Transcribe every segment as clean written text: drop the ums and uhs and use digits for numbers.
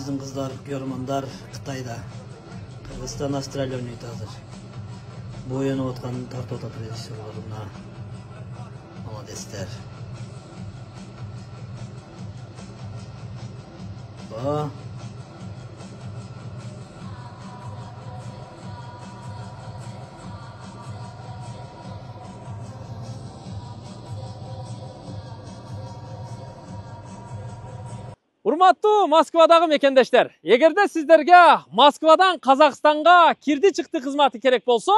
Біздің қыздар, көрермандар Қытайда. Қырғызстан, Австралия ойнайды азыр. Bu oyunu отқан тартып отыр режиссерларына. Молодецтер. Ба. Урматтуу Москвадагы мекендештер, эгерде сиздерге Москвадан Казакстанга кирди чыкты кызматы керек болсо,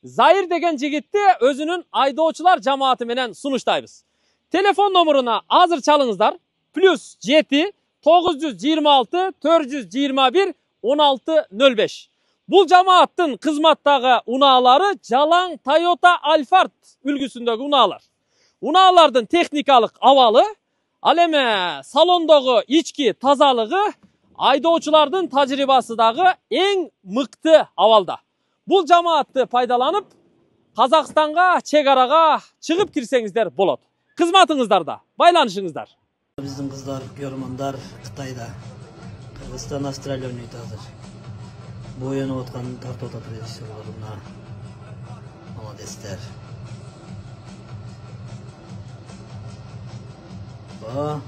Заир деген жигитти өзүнүн айдоочулар жамааты менен сунуштайбыз. Телефон номуруна азыр чалыңыздар. +7 926 421 1605. Бул жамааттын кызматтагы унаалары жалаң Toyota Alphard үлгүсүндөгү унаалар. Унаалардын техникалык абалы, ал эме салондогу ички тазалыгы айдоочулардын тажрыйбасы дагы эң мыкты абалда. Бул жамаатты пайдаланып, Казакстанга, чек арага чыгып кирсеңиздер болот. Кызматыңыздарда байланышыңыздар. Біздің қыздар, көрермандар Қытайда. Қырғызстан, Австралия ойнайды азыр. Bu oyunu отқан тартып отыр режиссерларына. Молодецтер. Ба.